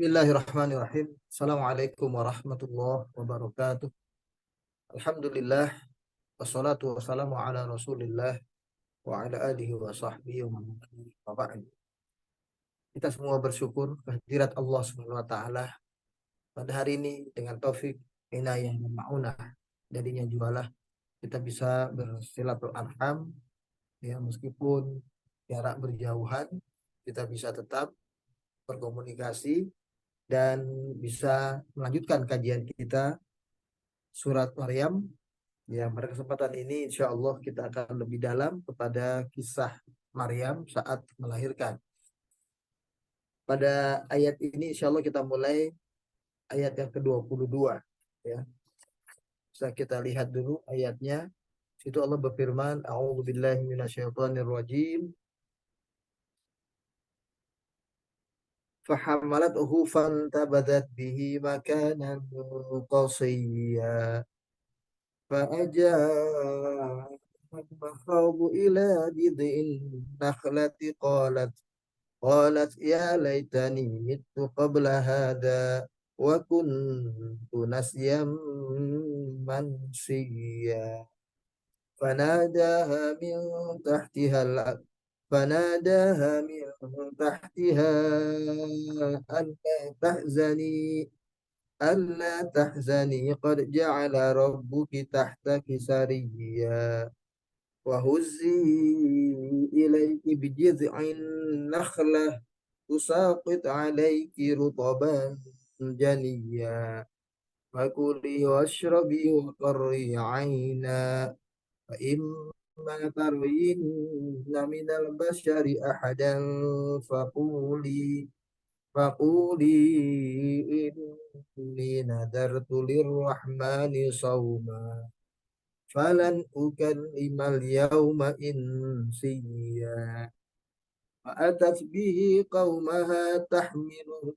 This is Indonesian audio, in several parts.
Bismillahirrahmanirrahim. Assalamualaikum warahmatullahi wabarakatuh. Alhamdulillah. Wassalatu wassalamu ala rasulillah wa ala alihi wa sahbihi wa ba'd. Kita semua bersyukur kehadirat Allah Subhanahu wa taala pada hari ini dengan taufik, inayah dan maunah jadinya jualah kita bisa bersilaturaham, ya, meskipun jarak berjauhan kita bisa tetap berkomunikasi dan bisa melanjutkan kajian kita surat Maryam. Ya, pada kesempatan ini insya Allah kita akan lebih dalam kepada kisah Maryam saat melahirkan. Pada ayat ini insya Allah kita mulai ayat yang ke-22. Ya. Bisa kita lihat dulu ayatnya. Situ Allah berfirman, A'udzubillahi minasyaitonirrajim. Fahamalathu fantabadat bihi makanan qasiyya. فأجاء المخاض إلى جذع النخلة قالت يا ليتني مت قبل هذا وكنت نسيا منسيا فناداها من تحتها فناداها من تحتها ألا تحزني قد جعل ربك تحتك سريا وهزي إليك بجذع النخلة تساقط عليك رطبا جنيا فكلي واشربي وقري عينا فإما ترين من البشر أحدا فقولي إني نذرت للرحمن صوما فلن أكلم اليوم إنسيا فأتت به قومها تحمله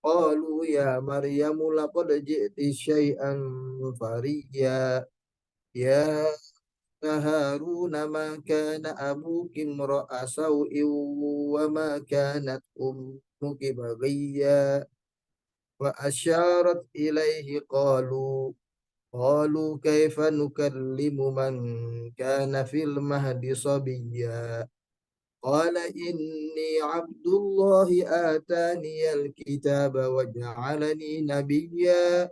قالوا يا مريم لقد جئت شيئا فريا يا هارون ما كان أبوك امرأ سوء وما كانت أمك بغيا وأشارت إليه قالوا كيف نكلم من كان في المهد صبيا قال إني عبد الله آتاني الكتاب وجعلني نبيا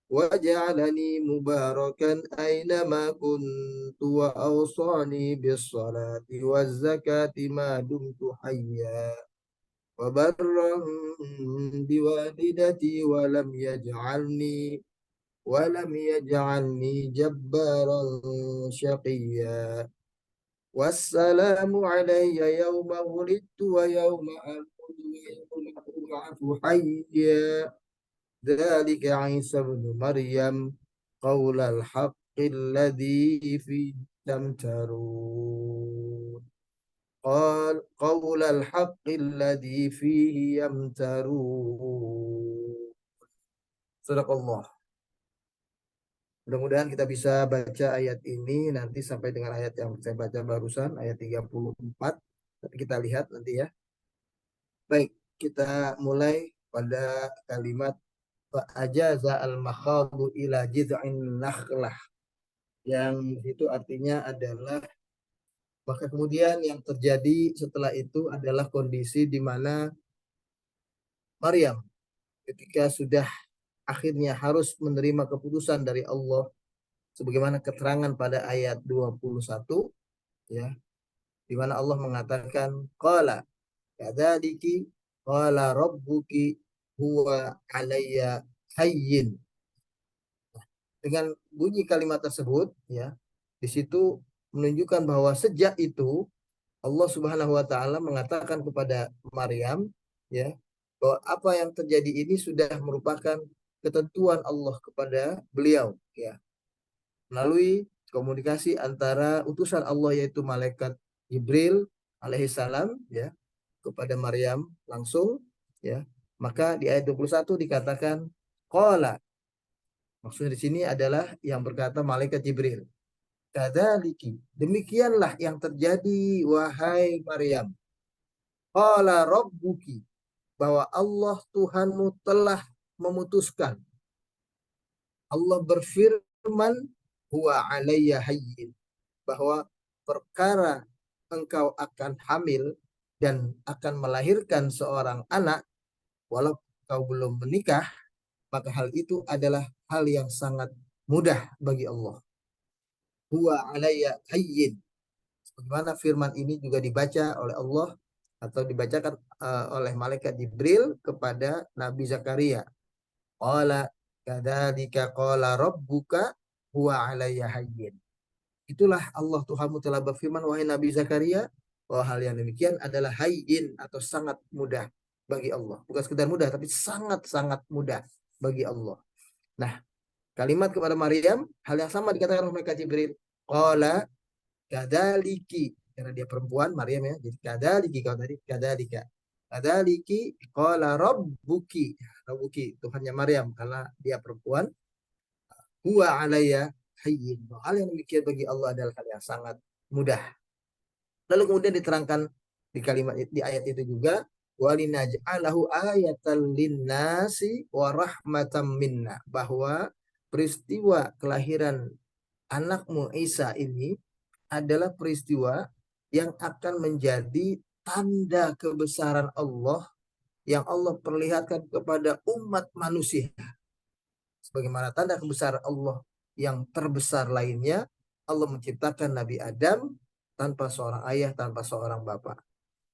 وجعلني مباركا أينما كنت وأوصاني بالصلاة والزكاة ما دمت حيا وبرا بوالدتي ولم يجعلني جبارا شقيا والسلام علي يوم ولدت ويوم أموت ويوم أبعث حيا ذلك عيسى ابن مريم قول الحق الذي فيه تمترون قول الحق الذي فيه يمترون. Sadaqallah. Mudah-mudahan kita bisa baca ayat ini nanti sampai dengan ayat yang saya baca barusan, ayat 34. Tapi kita lihat nanti ya. Baik, kita mulai pada kalimat fa'ajaza al-makhadu ila jid'in nakhlah. Yang itu artinya adalah maka kemudian yang terjadi setelah itu adalah kondisi di mana Maryam ketika sudah akhirnya harus menerima keputusan dari Allah sebagaimana keterangan pada ayat 21, ya, di mana Allah mengatakan qala kadzaliki qala rabbuki huwa alayya hayyin. Dengan bunyi kalimat tersebut, ya, di situ menunjukkan bahwa sejak itu Allah Subhanahu wa taala mengatakan kepada Maryam, ya, bahwa apa yang terjadi ini sudah merupakan ketentuan Allah kepada beliau, ya, melalui komunikasi antara utusan Allah yaitu malaikat Jibril alaihissalam, ya, kepada Maryam langsung, ya. Maka di ayat 21 dikatakan qala. Maksudnya di sini adalah yang berkata malaikat Jibril. Kadzaliki, demikianlah yang terjadi wahai Maryam. Qala rabbuki, bahwa Allah Tuhanmu telah memutuskan. Allah berfirman, huwa alayya hayyin, bahwa perkara engkau akan hamil dan akan melahirkan seorang anak, walau kau belum menikah, maka hal itu adalah hal yang sangat mudah bagi Allah. Huwa alayya hayyin. Bagaimana firman ini juga dibaca oleh Allah atau dibacakan oleh malaikat Jibril kepada Nabi Zakaria. Qala kadzalika qala rabbuka huwa alayya hayyin. Itulah Allah Tuhanmu telah berfirman, wahai Nabi Zakaria, bahwa hal yang demikian adalah hayyin atau sangat mudah bagi Allah. Bukan sekedar mudah, tapi sangat-sangat mudah bagi Allah. Nah, kalimat kepada Maryam, hal yang sama dikatakan oleh malaikat Jibril. Qala kadzaliki, karena dia perempuan, Maryam ya. Jadi kadzaliki, kalau tadi kadzalika. Kadzaliki qala rabbuki. Rabbuki, Tuhannya Maryam, karena dia perempuan. Huwa alayya hayyin. Hal yang demikian bagi Allah adalah hal yang sangat mudah. Lalu kemudian diterangkan di kalimat di ayat itu juga, walinaj'alahu ayatan linnasi wa rahmatan minna, bahwa peristiwa kelahiran anakmu Isa ini adalah peristiwa yang akan menjadi tanda kebesaran Allah yang Allah perlihatkan kepada umat manusia. Sebagaimana tanda kebesaran Allah yang terbesar lainnya, Allah menciptakan Nabi Adam tanpa seorang ayah, tanpa seorang bapak.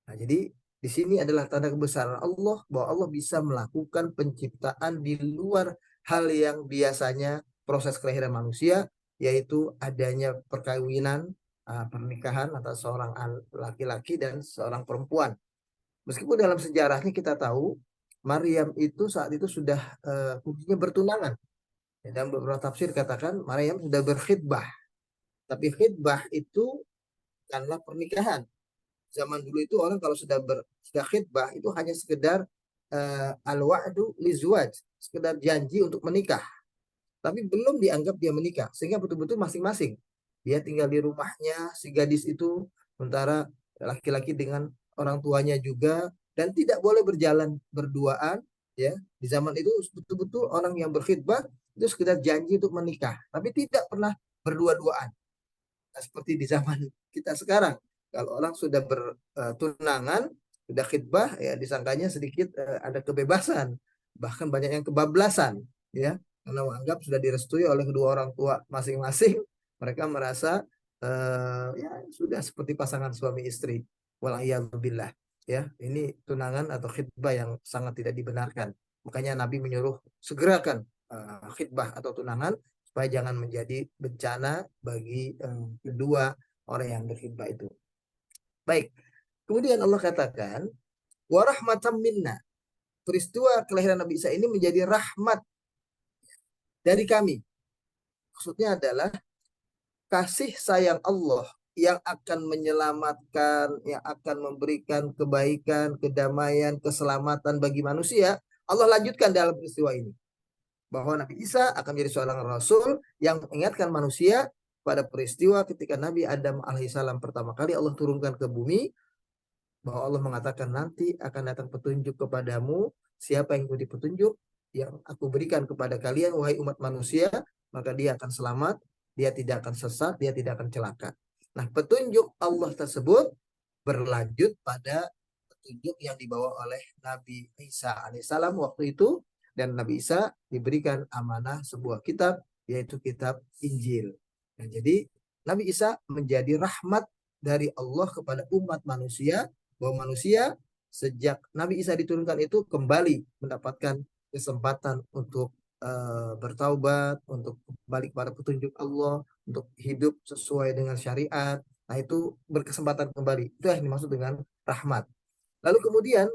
Nah, jadi di sini adalah tanda kebesaran Allah bahwa Allah bisa melakukan penciptaan di luar hal yang biasanya proses kelahiran manusia, yaitu adanya perkawinan, pernikahan antara seorang laki-laki dan seorang perempuan. Meskipun dalam sejarahnya kita tahu Maryam itu saat itu sudah kuncinya bertunangan. Dalam beberapa tafsir katakan Maryam sudah berkhidbah. Tapi khidbah itu bukanlah pernikahan. Zaman dulu itu orang kalau sudah khidbah itu hanya sekedar al-wa'du lizwaj, sekedar janji untuk menikah. Tapi belum dianggap dia menikah, sehingga betul-betul masing-masing. Dia tinggal di rumahnya si gadis itu, sementara laki-laki dengan orang tuanya juga, dan tidak boleh berjalan berduaan. Ya, di zaman itu betul-betul orang yang berkhidbah itu sekedar janji untuk menikah, tapi tidak pernah berdua-duaan. Nah, seperti di zaman kita sekarang, kalau orang sudah bertunangan, sudah khidbah, ya disangkanya sedikit ada kebebasan, bahkan banyak yang kebablasan, ya, karena menganggap sudah direstui oleh kedua orang tua masing-masing, mereka merasa ya sudah seperti pasangan suami istri. Wala'iyadzubillah, ya, ini tunangan atau khidbah yang sangat tidak dibenarkan. Makanya Nabi menyuruh segerakan khidbah atau tunangan supaya jangan menjadi bencana bagi kedua orang yang berkhidbah itu. Baik, kemudian Allah katakan, warahmatan minna. Peristiwa kelahiran Nabi Isa ini menjadi rahmat dari kami. Maksudnya adalah kasih sayang Allah yang akan menyelamatkan, yang akan memberikan kebaikan, kedamaian, keselamatan bagi manusia. Allah lanjutkan dalam peristiwa ini, bahwa Nabi Isa akan menjadi seorang rasul yang mengingatkan manusia pada peristiwa ketika Nabi Adam alaihissalam pertama kali Allah turunkan ke bumi, bahwa Allah mengatakan nanti akan datang petunjuk kepadamu, siapa yang ikuti petunjuk yang aku berikan kepada kalian wahai umat manusia, maka dia akan selamat, dia tidak akan sesat, dia tidak akan celaka. Nah, petunjuk Allah tersebut berlanjut pada petunjuk yang dibawa oleh Nabi Isa alaihissalam waktu itu, dan Nabi Isa diberikan amanah sebuah kitab, yaitu kitab Injil. Dan jadi Nabi Isa menjadi rahmat dari Allah kepada umat manusia, bahwa manusia sejak Nabi Isa diturunkan itu kembali mendapatkan kesempatan untuk bertaubat, untuk kembali kepada petunjuk Allah, untuk hidup sesuai dengan syariat. Nah, itu berkesempatan kembali. Itu yang dimaksud dengan rahmat. Lalu kemudian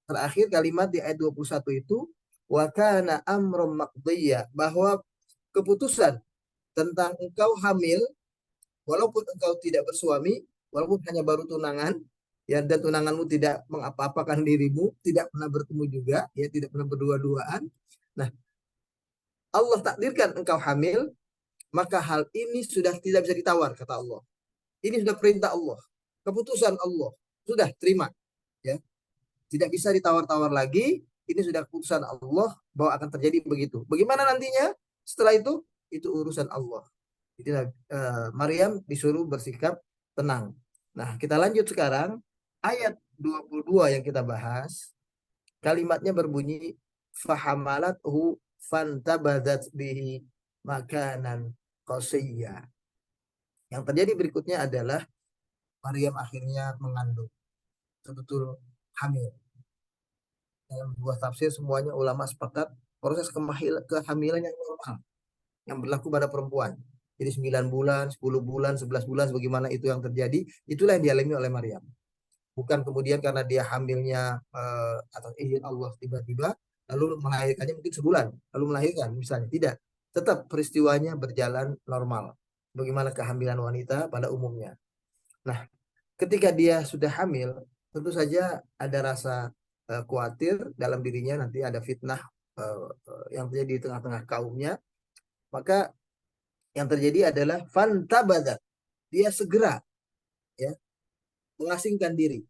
terakhir kalimat di ayat 21 itu, wa kana amrum maqdiya, bahwa keputusan tentang engkau hamil walaupun engkau tidak bersuami, walaupun hanya baru tunangan, ya, dan tunanganmu tidak mengapa-apakan dirimu, tidak pernah bertemu juga, ya, tidak pernah berdua-duaan. Nah, Allah takdirkan engkau hamil, maka hal ini sudah tidak bisa ditawar, kata Allah. Ini sudah perintah Allah, keputusan Allah, sudah terima, ya. Tidak bisa ditawar-tawar lagi. Ini sudah keputusan Allah bahwa akan terjadi begitu. Bagaimana nantinya setelah itu urusan Allah. Jadi Maryam disuruh bersikap tenang. Nah, kita lanjut sekarang ayat 22 yang kita bahas. Kalimatnya berbunyi fahamalathu fantabadat bihi makanan qasiyya. Yang terjadi berikutnya adalah Maryam akhirnya mengandung, betul hamil. Dalam dua tafsir semuanya ulama sepakat proses kehamilan yang normal yang berlaku pada perempuan. Jadi 9 bulan, 10 bulan, 11 bulan bagaimana itu yang terjadi, itulah yang dialami oleh Maryam. Bukan kemudian karena dia hamilnya atau izin Allah tiba-tiba lalu melahirkannya mungkin sebulan lalu melahirkan misalnya, tidak. Tetap peristiwanya berjalan normal bagaimana kehamilan wanita pada umumnya. Nah, ketika dia sudah hamil, tentu saja ada rasa khawatir dalam dirinya, nanti ada fitnah yang terjadi di tengah-tengah kaumnya. Maka yang terjadi adalah fantabadat, dia segera ya mengasingkan diri,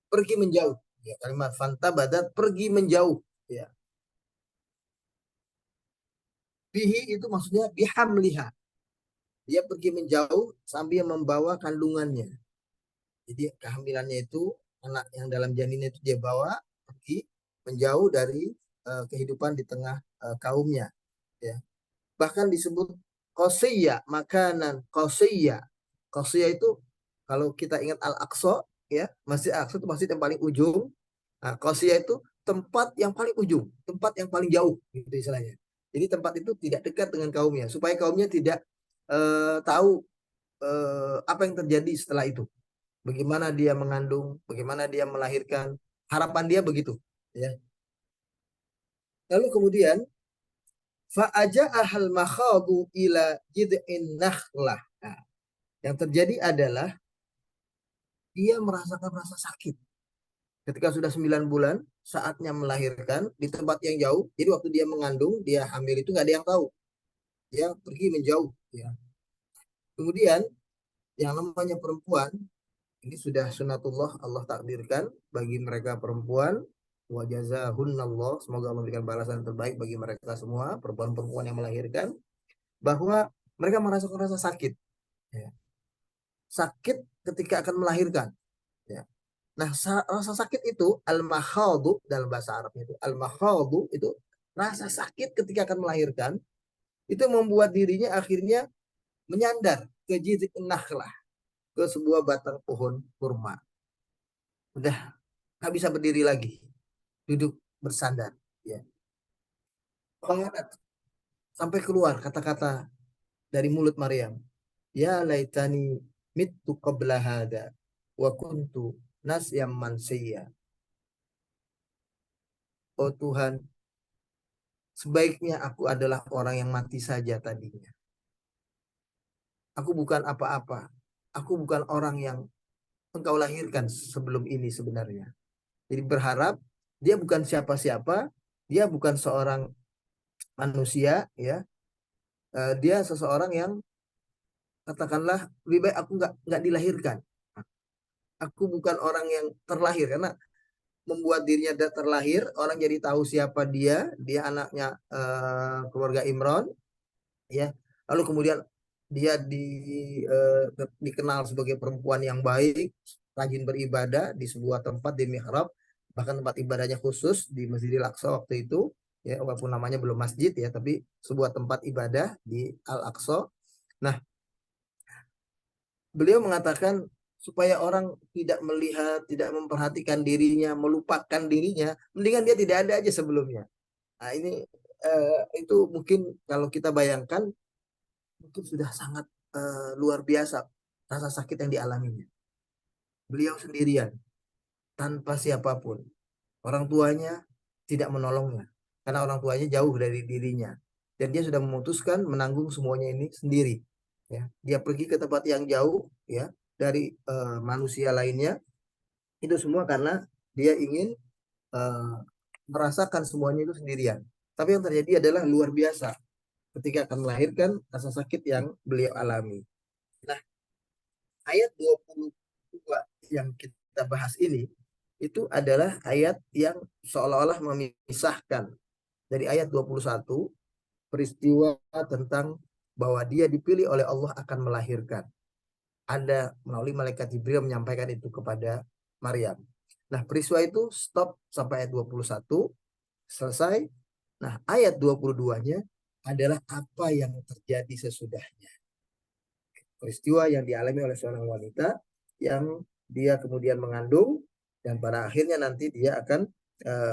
pergi menjauh. Ya, kalimat fantabadat, pergi menjauh. Ya. Bihi itu maksudnya bihamliha. Dia pergi menjauh sambil membawa kandungannya. Jadi kehamilannya itu anak yang dalam janinnya itu dia bawa pergi menjauh dari kehidupan di tengah kaumnya. Ya. Bahkan disebut qasiyya, makanan qasiyya. Qasiyya itu kalau kita ingat Al-Aqsa ya, Masjid Al-Aqsa itu masjid yang paling ujung. Nah, qasiyya itu tempat yang paling ujung, tempat yang paling jauh gitu istilahnya. Jadi tempat itu tidak dekat dengan kaumnya supaya kaumnya tidak tahu apa yang terjadi setelah itu. Bagaimana dia mengandung, bagaimana dia melahirkan, harapan dia begitu ya. Lalu kemudian fa'aja'ahal makhadu ila jid'in nakhlah. Nah, yang terjadi adalah dia merasakan rasa sakit. Ketika sudah 9 bulan, saatnya melahirkan di tempat yang jauh. Jadi waktu dia mengandung, dia hamil itu nggak ada yang tahu. Dia pergi menjauh. Ya. Kemudian yang namanya perempuan, ini sudah sunatullah Allah takdirkan bagi mereka perempuan. Wa jazahunnallah, semoga Allah memberikan balasan terbaik bagi mereka semua, perempuan-perempuan yang melahirkan, bahwa mereka merasakan rasa sakit. Ya. Sakit ketika akan melahirkan. Ya. Nah, rasa sakit itu al-makhadu dalam bahasa Arabnya itu al-makhadu itu rasa sakit ketika akan melahirkan itu membuat dirinya akhirnya menyandar ke jidh nakhlah, ke sebuah batang pohon kurma. Udah nggak bisa berdiri lagi, duduk bersandar. Ya. Sampai keluar kata-kata dari mulut Maryam. Ya laitani mittu qabla hada wa kuntu nasyam mansiya. Oh Tuhan, sebaiknya aku adalah orang yang mati saja tadinya. Aku bukan apa-apa. Aku bukan orang yang engkau lahirkan sebelum ini sebenarnya. Jadi berharap dia bukan siapa-siapa, dia bukan seorang manusia, ya. Dia seseorang yang katakanlah lebih baik aku nggak dilahirkan. Aku bukan orang yang terlahir karena membuat dirinya terlahir, orang jadi tahu siapa dia anaknya keluarga Imron, ya. Lalu kemudian dia dikenal sebagai perempuan yang baik, rajin beribadah di sebuah tempat di mihrab, bahkan tempat ibadahnya khusus di Masjidil Aqsa waktu itu, ya walaupun namanya belum masjid ya, tapi sebuah tempat ibadah di Al-Aqsa. Nah, beliau mengatakan supaya orang tidak melihat, tidak memperhatikan dirinya, melupakan dirinya, mendingan dia tidak ada aja sebelumnya. Nah, ini itu mungkin kalau kita bayangkan mungkin sudah sangat luar biasa rasa sakit yang dialaminya. Beliau sendirian, tanpa siapapun. Orang tuanya tidak menolongnya, karena orang tuanya jauh dari dirinya. Dan dia sudah memutuskan menanggung semuanya ini sendiri. Ya, dia pergi ke tempat yang jauh, ya, dari manusia lainnya. Itu semua karena dia ingin eh, merasakan semuanya itu sendirian. Tapi yang terjadi adalah luar biasa ketika akan melahirkan rasa sakit yang beliau alami. Nah, ayat 22 yang kita bahas ini itu adalah ayat yang seolah-olah memisahkan dari ayat 21 peristiwa tentang bahwa dia dipilih oleh Allah akan melahirkan. Ada melalui malaikat Jibril menyampaikan itu kepada Maryam. Nah, peristiwa itu stop sampai ayat 21, selesai. Nah, ayat 22-nya adalah apa yang terjadi sesudahnya. Peristiwa yang dialami oleh seorang wanita yang dia kemudian mengandung dan pada akhirnya nanti dia akan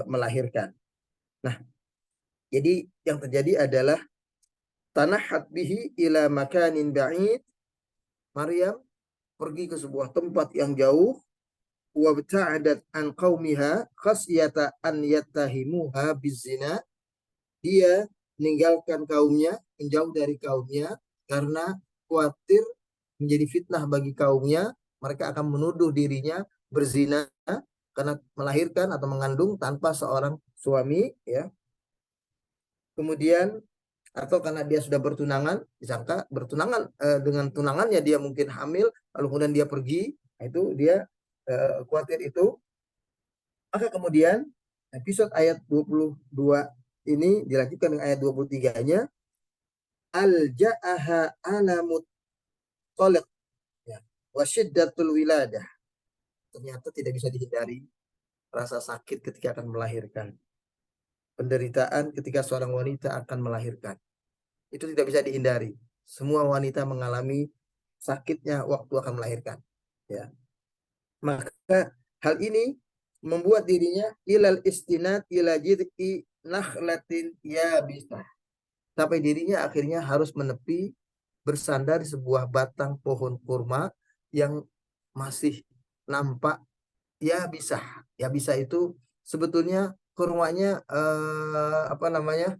melahirkan. Nah, jadi yang terjadi adalah tanahat bihi ila makanin ba'id. Maryam pergi ke sebuah tempat yang jauh, wabta'adat an qaumiha khasyata an yattahimuha bizina. Dia meninggalkan kaumnya, menjauh dari kaumnya karena khawatir menjadi fitnah bagi kaumnya. Mereka akan menuduh dirinya berzina karena melahirkan atau mengandung tanpa seorang suami, ya. Kemudian atau karena dia sudah bertunangan, disangka bertunangan dengan tunangannya dia mungkin hamil, lalu kemudian dia pergi, itu dia khawatir itu. Maka kemudian episode ayat 22 ini dilanjutkan dengan ayat 23-nya, al-ja'aha alamut toliq, ya, wasyiddatul wiladah. Ternyata tidak bisa dihindari rasa sakit ketika akan melahirkan. Penderitaan ketika seorang wanita akan melahirkan. Itu tidak bisa dihindari. Semua wanita mengalami sakitnya waktu akan melahirkan. Ya. Maka hal ini membuat dirinya ilal istinad ila jid'i nakhlatin ya bisa. Sampai dirinya akhirnya harus menepi bersandar di sebuah batang pohon kurma yang masih nampak ya bisa. Ya bisa itu sebetulnya kurmanya apa namanya?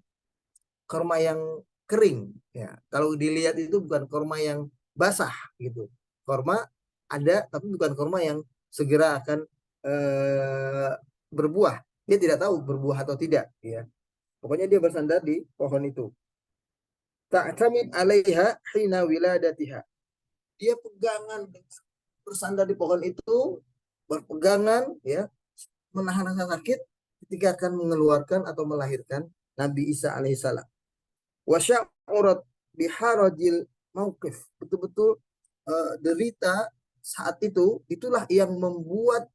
Kurma yang kering, ya. Kalau dilihat itu bukan kurma yang basah gitu. Kurma ada tapi bukan kurma yang segera akan berbuah. Dia tidak tahu berbuah atau tidak, ya. Pokoknya dia bersandar di pohon itu. Ta'tamid 'alaiha hina wiladatiha. Dia pegangan bersandar di pohon itu, berpegangan, ya, menahan rasa sakit ketika akan mengeluarkan atau melahirkan Nabi Isa alaihissalam. Wasya'urat biharajil mauqif. Betul-betul derita saat itu, itulah yang membuat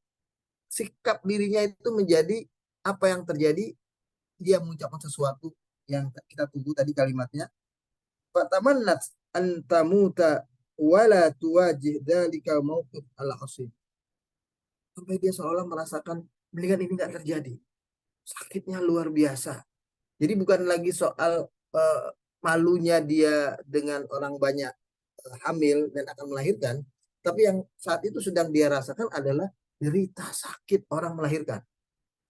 sikap dirinya itu menjadi apa yang terjadi. Dia mengucapkan sesuatu yang kita tunggu tadi kalimatnya. Fatamannat antamuta wala tuwajih dalika mauqif al-asib. Sampai dia seolah merasakan mendingan ini nggak terjadi. Sakitnya luar biasa. Jadi bukan lagi soal malunya dia dengan orang banyak hamil dan akan melahirkan, tapi yang saat itu sedang dia rasakan adalah derita sakit orang melahirkan.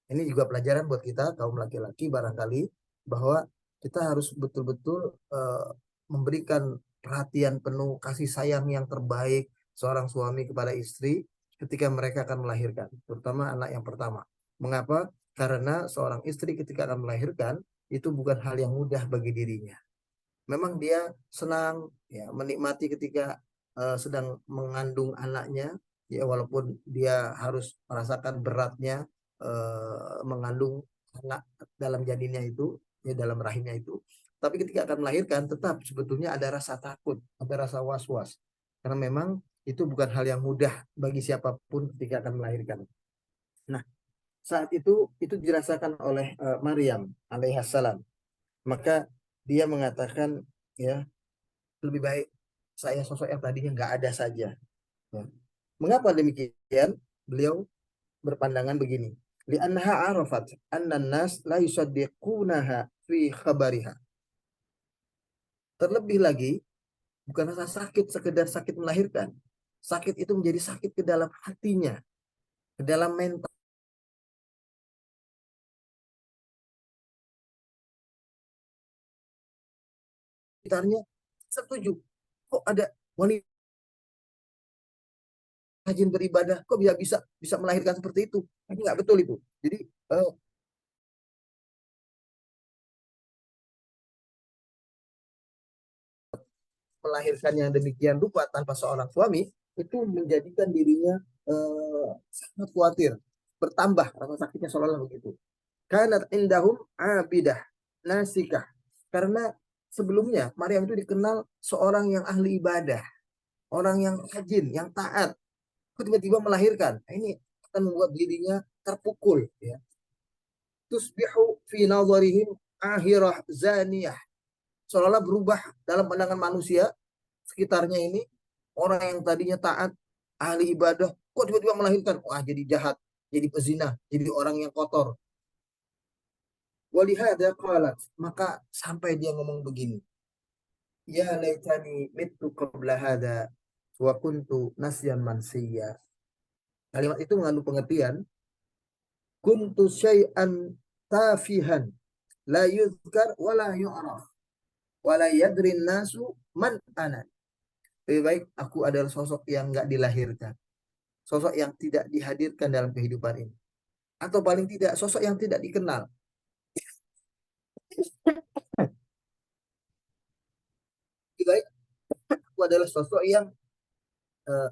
Ini juga pelajaran buat kita kaum laki-laki barangkali, bahwa kita harus betul-betul memberikan perhatian penuh, kasih sayang yang terbaik seorang suami kepada istri ketika mereka akan melahirkan, terutama anak yang pertama. Mengapa? Karena seorang istri ketika akan melahirkan itu bukan hal yang mudah bagi dirinya. Memang dia senang, ya, menikmati ketika sedang mengandung anaknya, ya, walaupun dia harus merasakan beratnya mengandung anak dalam janinnya itu, ya, dalam rahimnya itu. Tapi ketika akan melahirkan tetap sebetulnya ada rasa takut, ada rasa was-was. Karena memang itu bukan hal yang mudah bagi siapapun ketika akan melahirkan. Nah, saat itu dirasakan oleh Maryam alaihissalam. Maka dia mengatakan, ya, lebih baik saya sosok yang tadinya nggak ada saja. Ya. Mengapa demikian? Beliau berpandangan begini. Li'annaha arafat anna nas la yusaddiqunaha fi khabariha. Terlebih lagi, bukan rasa sakit sekedar sakit melahirkan. Sakit itu menjadi sakit ke dalam hatinya, ke dalam mental. Sekitarnya setuju. Kok ada wanita rajin beribadah, kok bisa bisa bisa melahirkan seperti itu? Ini nggak betul itu. Jadi melahirkan yang demikian rupa tanpa seorang suami itu menjadikan dirinya sangat khawatir. bertambah rasa sakitnya seolah-olah begitu. Kanat indahum abidah nasikah. Karena sebelumnya Maryam itu dikenal seorang yang ahli ibadah, orang yang rajin, yang taat. Tiba-tiba melahirkan. Nah, ini akan membuat dirinya terpukul, ya. Tusbihu fi nazarihim ahirah zaniyah. Seolah-olah berubah dalam pandangan manusia sekitarnya ini, orang yang tadinya taat, ahli ibadah, kok tiba-tiba melahirkan? Wah, jadi jahat, jadi pezina, jadi orang yang kotor. Walihada qalat, maka sampai dia ngomong begini. Ya laitani mittu qabla hada wa kuntu nasyan mansiya. Kalimat itu mengandung pengertian kuntu syai'an tafihan la yuzkar wa la yu'raf wa la yadri nasu man ana. Lebih baik aku adalah sosok yang enggak dilahirkan, sosok yang tidak dihadirkan dalam kehidupan ini, atau paling tidak sosok yang tidak dikenal. Lebih baik aku adalah sosok yang eh,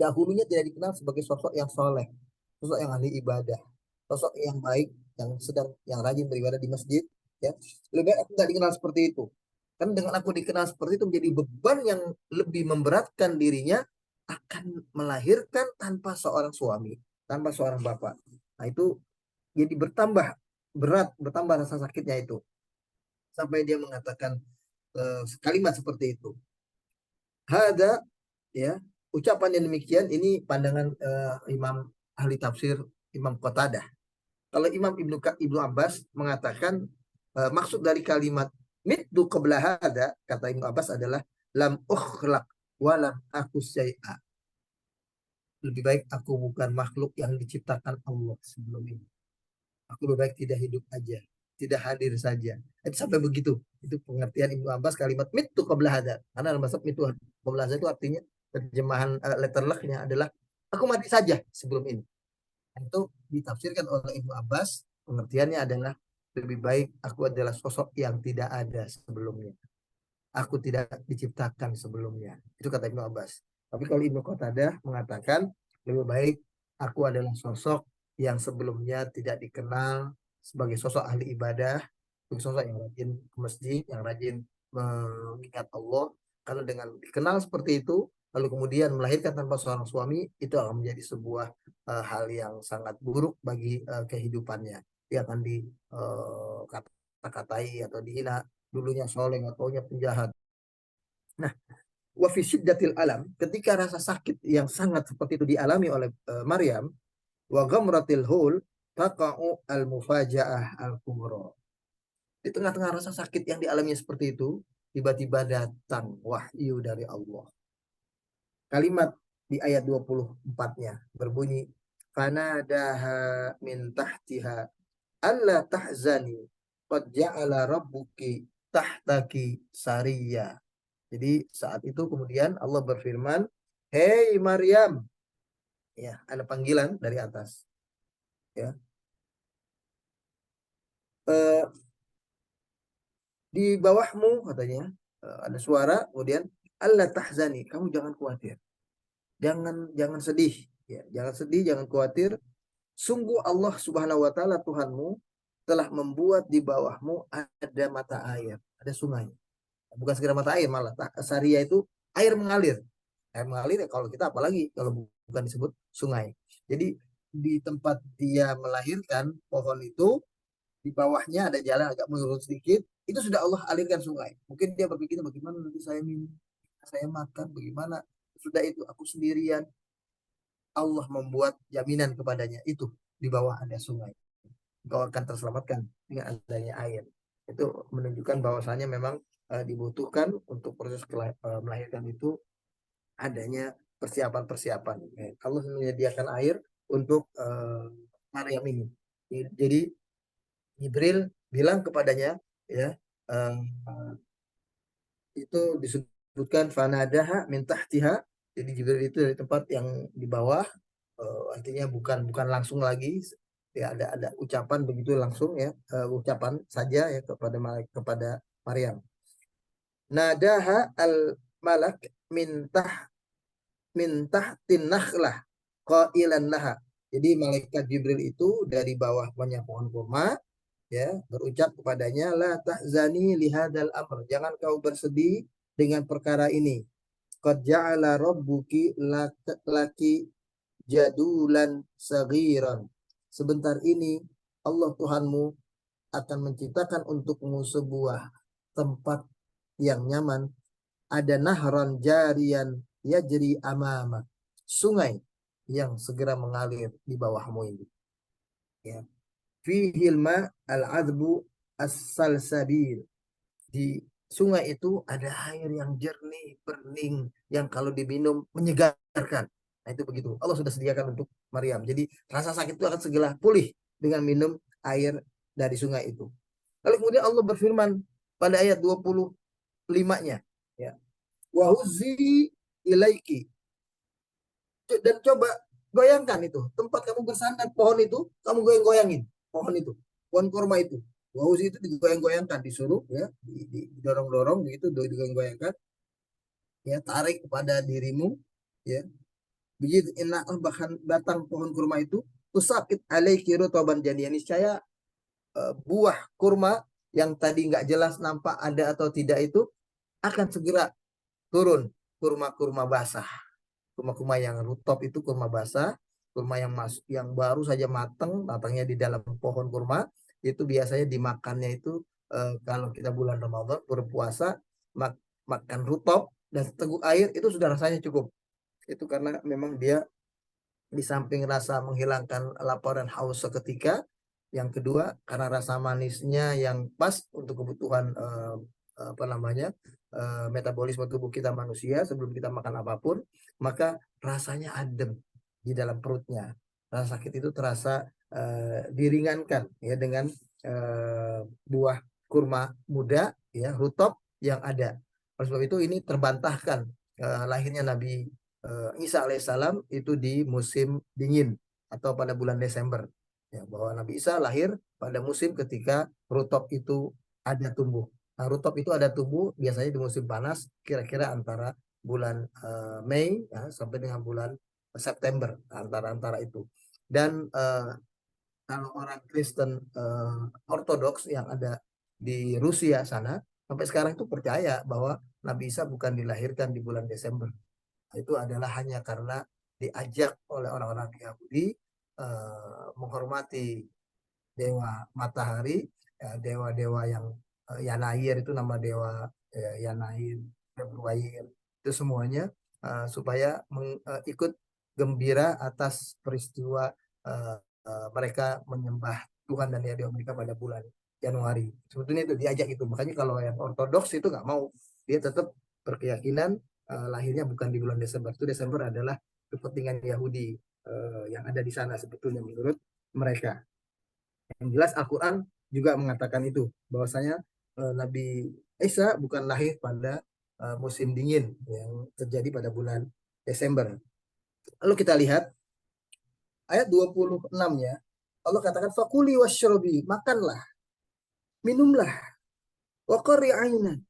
dahulunya tidak dikenal sebagai sosok yang soleh, sosok yang ahli ibadah, sosok yang baik, yang rajin beribadah di masjid, ya. Lebih baik aku tidak dikenal seperti itu. Karena dengan aku dikenal seperti itu menjadi beban yang lebih memberatkan dirinya akan melahirkan tanpa seorang suami, tanpa seorang bapak. Nah itu jadi bertambah berat, bertambah rasa sakitnya itu. Sampai dia mengatakan kalimat seperti itu. Hada, ya, ucapan yang demikian ini pandangan Imam ahli tafsir Imam Qatadah. Kalau Imam Ibnu Abbas mengatakan maksud dari kalimat mitdu qabla hada, kata Ibnu Abbas adalah lam ukhlaq wa lam aku syai'a. Lebih baik aku bukan makhluk yang diciptakan Allah sebelum ini. Aku lebih baik tidak hidup aja, tidak hadir saja. Itu sampai begitu. Itu pengertian Ibnu Abbas kalimat mitu qabla hada. Karena dalam bahasa mitu qabla hada itu artinya terjemahan letterleknya adalah aku mati saja sebelum ini. Itu ditafsirkan oleh Ibnu Abbas, pengertiannya adalah lebih baik aku adalah sosok yang tidak ada sebelumnya. Aku tidak diciptakan sebelumnya. Itu kata Ibnu Abbas. Tapi kalau Ibnu Qatadah mengatakan lebih baik aku adalah sosok yang sebelumnya tidak dikenal sebagai sosok ahli ibadah, sebagai sosok yang rajin ke masjid, yang rajin mengingat Allah. Karena dengan dikenal seperti itu, lalu kemudian melahirkan tanpa seorang suami, itu akan menjadi sebuah hal yang sangat buruk bagi kehidupannya. Dia akan dikata-katai atau dihina, dulunya soleh, ataunya penjahat. Nah, wa fi syiddatil alam, ketika rasa sakit yang sangat seperti itu dialami oleh Maryam, wa ghamratil hul taqa'u al mufajaah al kubra. Di tengah-tengah rasa sakit yang dialaminya seperti itu, tiba-tiba datang wahyu dari Allah. Kalimat di ayat 24-nya berbunyi, fanadaha min tahtiha alla tahzani qad ja'ala rabbuki tahtaki sariya. Jadi saat itu kemudian Allah berfirman, "Hei Maryam." Ya, ada panggilan dari atas. Ya. Eh, di bawahmu katanya ada suara kemudian Allah tahzani, kamu jangan khawatir. Jangan sedih, ya. Jangan sedih, jangan khawatir. Sungguh Allah Subhanahu wa taala Tuhanmu telah membuat di bawahmu ada mata air, ada sungai. Bukan sekedar mata air, malah saria itu air mengalir. Air mengalir ya kalau kita apalagi kalau bukan disebut sungai. Jadi di tempat dia melahirkan pohon itu, di bawahnya ada jalan agak menurun sedikit, itu sudah Allah alirkan sungai. Mungkin dia berpikir bagaimana nanti saya minum, saya makan, bagaimana. Sudah itu aku sendirian. Allah membuat jaminan kepadanya, itu di bawah ada sungai. Kau akan terselamatkan dengan adanya air. Itu menunjukkan bahwasanya memang dibutuhkan untuk proses melahirkan itu adanya persiapan-persiapan. Allah menyediakan air untuk Maryam ini. Jadi Jibril bilang kepadanya, ya, uh, itu disebutkan fanadaha min tahtiha. Jadi Jibril itu dari tempat yang di bawah, artinya bukan langsung lagi, ya, ada ucapan begitu langsung, ya, ucapan saja, ya, kepada Maryam. Nadaha al malak min tahtin nakhlah qailan laha Jadi malaikat Jibril itu dari bawah banyak pohon kurma, ya, berucap kepadanya, la tahzani lihadal amr, jangan kau bersedih dengan perkara ini. Qad ja'ala rabbuki laki jadulan saghiran. Sebentar ini Allah Tuhanmu akan menciptakan untukmu sebuah tempat yang nyaman. Ada nahran jarian yajri amama, sungai yang segera mengalir di bawahmu ini. Ya. Fihil ma al-adbu as-salsabil. Di sungai itu ada air yang jernih, bening, yang kalau diminum menyegarkan. Nah, itu begitu. Allah sudah sediakan untuk Maryam. Jadi rasa sakit itu akan segera pulih dengan minum air dari sungai itu. Lalu kemudian Allah berfirman pada ayat 25-nya, ya. Wahuzi ilaiki, dan coba goyangkan itu tempat kamu bersandar, pohon itu kamu goyang-goyangin, pohon itu, pohon kurma itu. Wahuzi itu digoyang-goyangkan, disuruh, ya, didorong-dorong begitu, digoyang-goyangkan, ya, tarik kepada dirimu, ya. Begitu enak bahkan batang pohon kurma itu, usakit alaiki rutoban, jadi niscaya buah kurma yang tadi nggak jelas nampak ada atau tidak itu akan segera turun, kurma-kurma basah. Kurma-kurma yang rutop itu kurma basah, kurma yang baru saja matangnya di dalam pohon kurma, itu biasanya dimakannya itu kalau kita bulan Ramadan berpuasa, makan rutop dan seteguk air itu sudah rasanya cukup. Itu karena memang dia di samping rasa menghilangkan lapar dan haus seketika, yang kedua karena rasa manisnya yang pas untuk kebutuhan apa namanya, metabolisme tubuh kita manusia sebelum kita makan apapun, maka rasanya adem di dalam perutnya. Rasa sakit itu terasa diringankan, ya, dengan buah kurma muda, ya, rutop yang ada. Oleh sebab itu ini terbantahkan lahirnya Nabi Isa alaihissalam itu di musim dingin atau pada bulan Desember, ya, bahwa Nabi Isa lahir pada musim ketika rutop itu ada tumbuh. Nah, rutop itu ada tumbuh biasanya di musim panas, kira-kira antara bulan Mei, ya, sampai dengan bulan September, antara itu. Dan kalau orang Kristen Ortodoks yang ada di Rusia sana sampai sekarang itu percaya bahwa Nabi Isa bukan dilahirkan di bulan Desember. Itu adalah hanya karena diajak oleh orang-orang Yahudi menghormati dewa matahari, ya, dewa-dewa yang Yanair itu nama dewa, Yanair, Februari, itu semuanya supaya ikut gembira atas peristiwa mereka menyembah Tuhan dan ya dewa mereka pada bulan Januari. Sebetulnya itu diajak itu. Makanya kalau yang Ortodoks itu nggak mau, dia tetap berkeyakinan lahirnya bukan di bulan Desember. Itu Desember adalah kepentingan Yahudi yang ada di sana sebetulnya menurut mereka. Yang jelas Al-Quran juga mengatakan itu, bahwasanya Nabi Isa bukan lahir pada musim dingin yang terjadi pada bulan Desember. Lalu kita lihat ayat 26-nya, Allah katakan fakuli wasyrobi, makanlah, minumlah, waqarri ainan,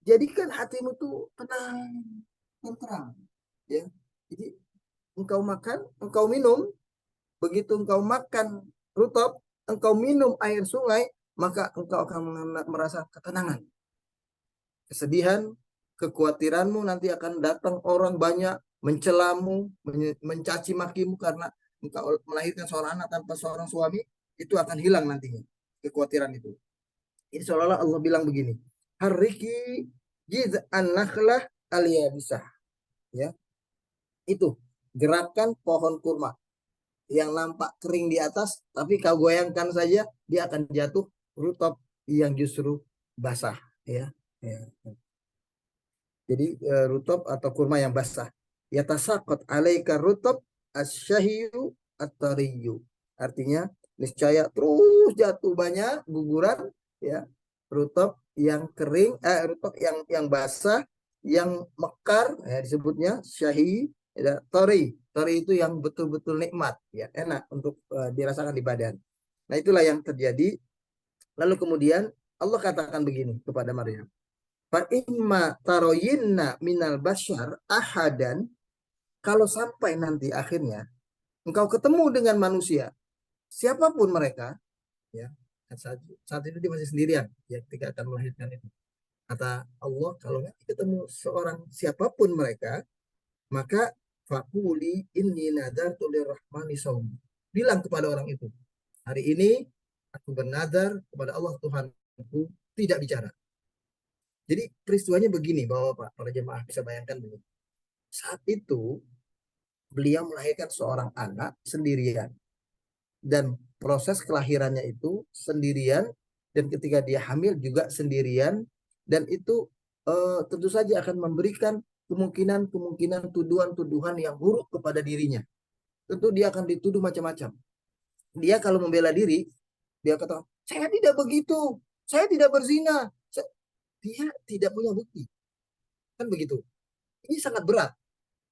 jadikan hatimu tuh tenang, tenteram, ya. Jadi engkau makan, engkau minum, begitu engkau makan rutop, engkau minum air sungai, maka engkau akan merasa ketenangan. Kesedihan, kekhawatiranmu nanti akan datang orang banyak mencelamu, mencaci makimu karena engkau melahirkan seorang anak tanpa seorang suami, itu akan hilang nantinya, kekhawatiran itu. Ini seolah-olah Allah bilang begini, hariki jiz'an nakhlah aliyabisah, ya. Itu gerakan pohon kurma yang nampak kering di atas, tapi kau goyangkan saja dia akan jatuh rutop yang justru basah, ya. Ya. Jadi rutop atau kurma yang basah. Yatasaqat alaika rutop asyahiyu at-tariyu. Artinya niscaya terus jatuh banyak guguran, ya, rutop yang kering, rutop yang basah, yang mekar, ya, disebutnya syahi, ya, tori. Tori itu yang betul-betul nikmat, ya, enak untuk dirasakan di badan. Nah, itulah yang terjadi. Lalu kemudian Allah katakan begini kepada Maryam. Fa imma taroyinna minal bashar ahadan, kalau sampai nanti akhirnya engkau ketemu dengan manusia, siapapun mereka, ya, saat itu dia masih sendirian, ya, ketika akan melahirkan itu. Kata Allah, kalau nanti ketemu seorang siapapun mereka, maka fakuli inni nadartu lirrahmani saum. Bilang kepada orang itu, hari ini aku bernadar kepada Allah Tuhanku tidak bicara. Jadi peristiwanya begini, bahwa Pak, para jemaah bisa bayangkan begini. Saat itu beliau melahirkan seorang anak sendirian, dan proses kelahirannya itu sendirian, dan ketika dia hamil juga sendirian, dan itu tentu saja akan memberikan kemungkinan tuduhan-tuduhan yang buruk kepada dirinya. Tentu dia akan dituduh macam-macam. Dia kalau membela diri, dia kata, saya tidak begitu, saya tidak berzina. Dia tidak punya bukti. Kan begitu. Ini sangat berat,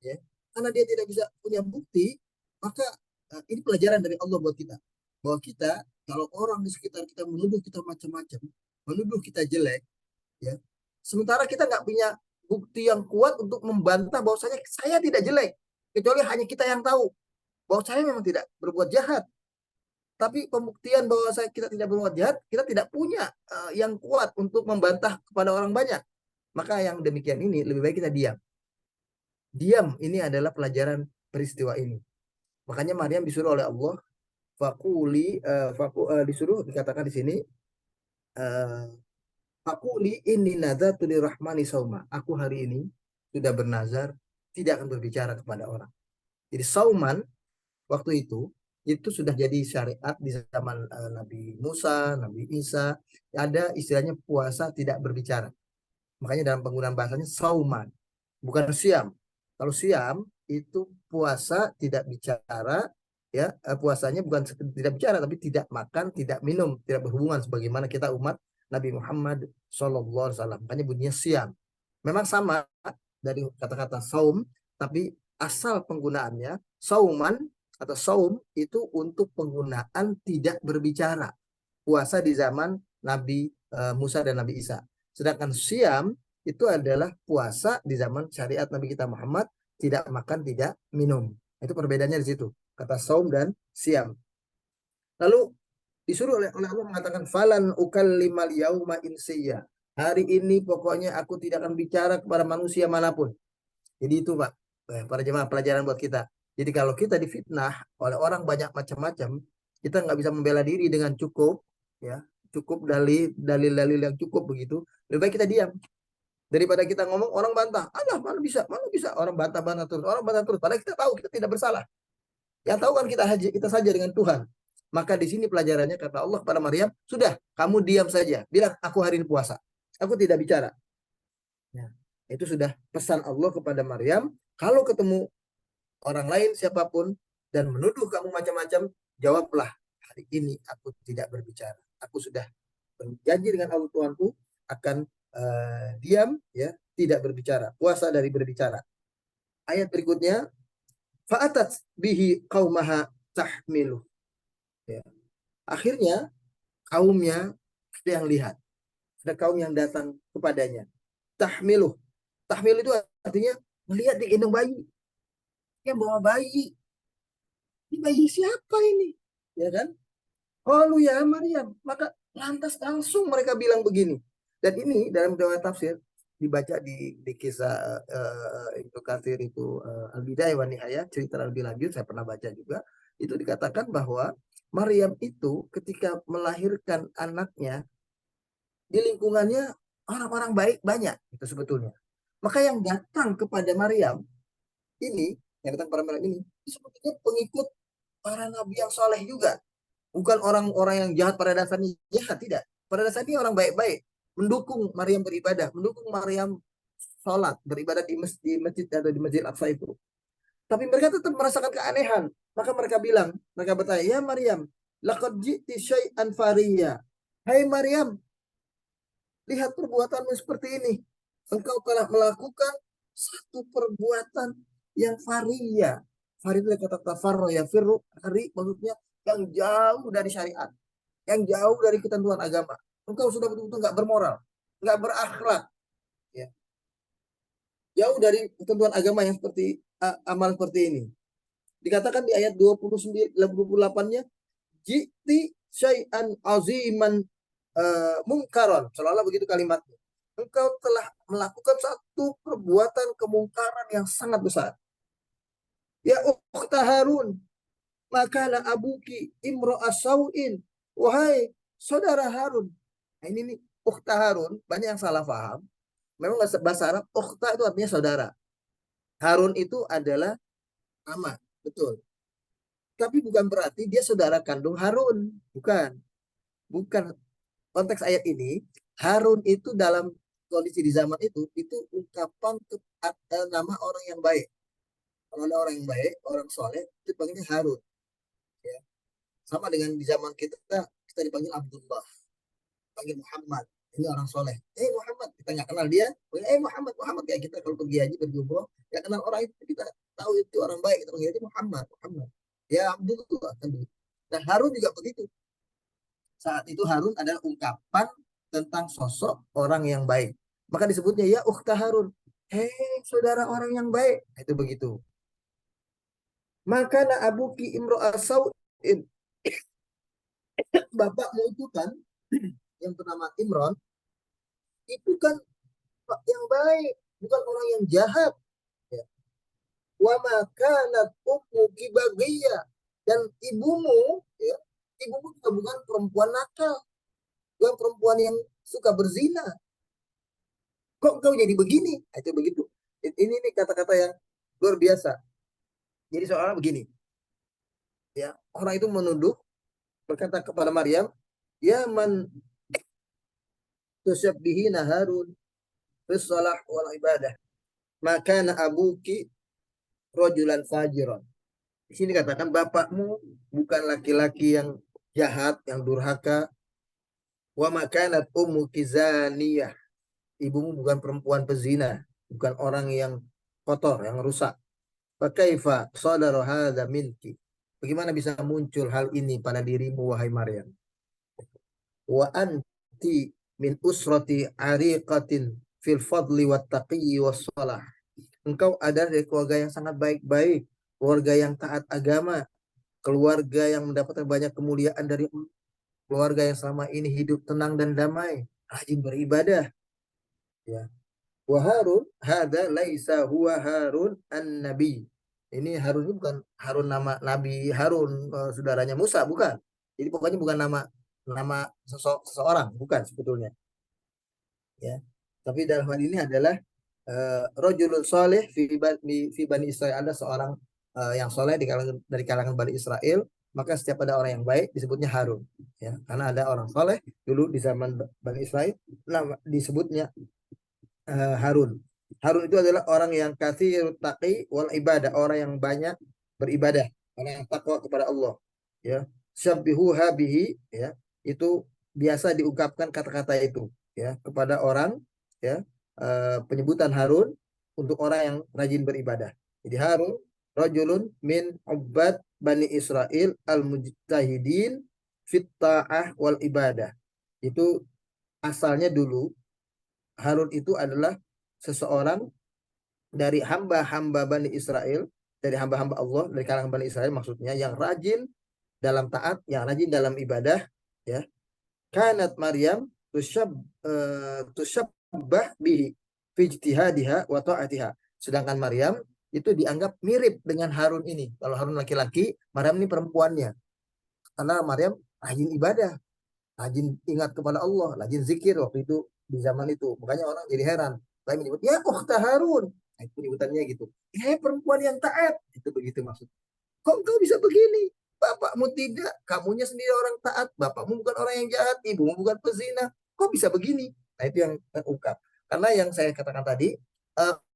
ya. Karena dia tidak bisa punya bukti, maka ini pelajaran dari Allah buat kita. Bahwa kita, kalau orang di sekitar kita menuduh kita macam-macam, menuduh kita jelek, ya, sementara kita nggak punya bukti yang kuat untuk membantah bahwasanya saya tidak jelek, kecuali hanya kita yang tahu bahwa saya memang tidak berbuat jahat. Tapi pembuktian bahwa kita tidak berbuat jahat, kita tidak punya yang kuat untuk membantah kepada orang banyak. Maka yang demikian ini lebih baik kita diam. Diam ini adalah pelajaran peristiwa ini. Makanya Maryam disuruh oleh Allah, disuruh, dikatakan di sini, fakuli ini nazar tuli rahmani sauma. Aku hari ini sudah bernazar tidak akan berbicara kepada orang. Jadi sauman waktu itu sudah jadi syariat di zaman Nabi Musa, Nabi Isa. Ada istilahnya puasa tidak berbicara. Makanya dalam penggunaan bahasanya sauman, bukan siam. Kalau siam itu puasa tidak bicara, ya, puasanya bukan tidak bicara, tapi tidak makan, tidak minum, tidak berhubungan, sebagaimana kita umat Nabi Muhammad SAW. Makanya bunyinya siam. Memang sama dari kata-kata saum, tapi asal penggunaannya sauman atau saum itu untuk penggunaan tidak berbicara. Puasa di zaman Nabi Musa dan Nabi Isa. Sedangkan siam itu adalah puasa di zaman syariat Nabi kita Muhammad, tidak makan, tidak minum. Itu perbedaannya di situ. Kata saum dan siam. Lalu disuruh oleh Allah mengatakan falan ukallimal yauma insiya. Hari ini pokoknya aku tidak akan bicara kepada manusia manapun. Jadi itu Pak, para jemaah, pelajaran buat kita. Jadi kalau kita difitnah oleh orang banyak macam-macam, kita nggak bisa membela diri dengan cukup, ya, cukup dalil-dalil yang cukup begitu. Lebih baik kita diam daripada kita ngomong orang bantah. Alah, mana bisa orang bantah-bantah terus, orang bantah terus. Padahal kita tahu kita tidak bersalah. Yang tahu kan kita saja dengan Tuhan. Maka di sini pelajarannya kata Allah kepada Maryam, sudah kamu diam saja, bilang aku hari ini puasa, aku tidak bicara. Ya, itu sudah pesan Allah kepada Maryam. Kalau ketemu orang lain siapapun dan menuduh kamu macam-macam, jawablah, hari ini aku tidak berbicara. Aku sudah berjanji dengan Allah Tuhanku akan diam, ya, tidak berbicara, puasa dari berbicara. Ayat berikutnya, fa'atat bihi qaumaha tahmilu. Ya. Akhirnya kaumnya ada yang lihat, ada kaum yang datang kepadanya. Tahmilu, tahmil itu artinya melihat digendong bayi, yang bawa bayi. Ini bayi siapa ini? Ya kan? Qalu ya Maryam. Maka lantas langsung mereka bilang begini. Dan ini dalam doa tafsir dibaca di kisah Ibnu Katsir itu Al-Bidayah wa Nihayah, cerita lebih lanjut saya pernah baca juga. Itu dikatakan bahwa Maryam itu ketika melahirkan anaknya, di lingkungannya orang-orang baik banyak itu sebetulnya. Maka yang datang kepada Maryam ini, yang datang kepada Maryam ini sebetulnya pengikut para nabi yang soleh juga. Bukan orang-orang yang jahat pada dasarnya jahat, tidak. Pada dasarnya orang baik-baik. Mendukung Maryam beribadah, mendukung Maryam sholat, beribadah di masjid atau di Masjid Aqsa itu. Tapi mereka tetap merasakan keanehan. Maka mereka bertanya, ya Maryam, laqad ji'ti syai'an fariya. Hai Maryam, lihat perbuatanmu seperti ini. Engkau telah melakukan satu perbuatan yang fariya. Fari itu kata tafarro ya, firru, hari maksudnya yang jauh dari syariat, yang jauh dari ketentuan agama. Engkau sudah betul-betul nggak bermoral, nggak berakhlak, ya. Jauh dari ketentuan agama yang seperti amal seperti ini. Dikatakan di ayat 29, 28-nya, jiti syai'an aziman mungkaron. Seolah-olah begitu kalimatnya. Engkau telah melakukan satu perbuatan kemungkaran yang sangat besar. Ya ukhta Harun, makalah abuki imro'a sawin. Wahai saudara Harun. Nah, ini nih, ukhta Harun, banyak yang salah paham. Memang bahasa Arab, ukhta itu artinya saudara. Harun itu adalah nama, betul. Tapi bukan berarti dia saudara kandung Harun. Bukan. Bukan. Konteks ayat ini, Harun itu dalam kondisi di zaman itu ungkapan nama orang yang baik. Kalau ada orang yang baik, orang soleh, itu dipanggilnya Harun. Ya. Sama dengan di zaman kita dipanggil Abdullah, panggil Muhammad. Ini orang soleh. Muhammad, kita nggak kenal dia. Muhammad, Muhammad, kayak kita kalau pergi haji pergi umroh, nggak kenal orang itu, kita tahu itu orang baik, kita panggil aja Muhammad, Muhammad. Ya Abdullah kan begitu. Nah Harun juga begitu. Saat itu Harun adalah ungkapan tentang sosok orang yang baik. Maka disebutnya ya ukhta Harun. Hei saudara orang yang baik. Itu begitu. Maka na abuki imro'a sawin. Bapakmu itu kan yang bernama Imron itu kan yang baik, bukan orang yang jahat. Ya. Wa makanat ummuki baghiyya, dan ibumu, ya, ibumu juga bukan perempuan nakal, bukan perempuan yang suka berzina. Kok kau jadi begini? Itu begitu. Ini nih kata-kata yang luar biasa. Jadi soalnya begini, ya orang itu menuduh, berkata kepada Maryam, ya man tusabbihina Harun fis shalah wal ibadah, maka na abuki rajulan fajiran. Di sini katakan bapakmu bukan laki-laki yang jahat, yang durhaka. Wa makanat ummuki zaniyah. Ibumu bukan perempuan pezina, bukan orang yang kotor, yang rusak. Fakaifa sadara hadza minki? Bagaimana bisa muncul hal ini pada dirimu wahai Maryam? Wa anti min usrati ariqatin fil fadli wat taqiyyi was salah. Engkau ada dari keluarga yang sangat baik-baik, keluarga yang taat agama, keluarga yang mendapatkan banyak kemuliaan dari keluarga yang selama ini hidup tenang dan damai, rajin beribadah. Ya. Wa Harun hadza laisa huwa Harun an-nabi. Ini Harun itu bukan Harun nama Nabi Harun, saudaranya Musa, bukan. Jadi pokoknya bukan nama nama seseorang, bukan sebetulnya. Ya. Tapi dalam hal ini adalah rajulun saleh fi bani Israel, ada seorang yang soleh dari kalangan Bani Israel, maka setiap ada orang yang baik disebutnya Harun, ya karena ada orang soleh dulu di zaman Bani Israel, disebutnya Harun. Harun itu adalah orang yang katsirut taqi wal ibadah, orang yang banyak beribadah, orang yang takwa kepada Allah. Ya, syabbihuha bihi, ya, itu biasa diungkapkan kata-kata itu, ya, kepada orang, ya, penyebutan Harun untuk orang yang rajin beribadah. Jadi Harun rajulun min ubbad Bani Israel al-mujtahidin fit ta'ah wal ibadah. Itu asalnya dulu Harun itu adalah seseorang dari hamba-hamba Bani Israel, dari hamba-hamba Allah, dari kalangan Bani Israel maksudnya, yang rajin dalam taat, yang rajin dalam ibadah, ya. Kanat Maryam tusyabbah bihi fi ijtihadiha wa ta'atiha. Sedangkan Maryam itu dianggap mirip dengan Harun ini. Kalau Harun laki-laki, Maryam ini perempuannya. Karena Maryam rajin ibadah, rajin ingat kepada Allah, rajin zikir waktu itu di zaman itu. Makanya orang jadi heran. Saya menyebut, ya ukhta Harun. Nah, itu penyebutannya gitu. Perempuan yang taat. Itu begitu maksud. Kok engkau bisa begini? Bapakmu tidak. Kamunya sendiri orang taat. Bapakmu bukan orang yang jahat. Ibumu bukan pezina. Kok bisa begini? Nah, itu yang terungkap. Karena yang saya katakan tadi,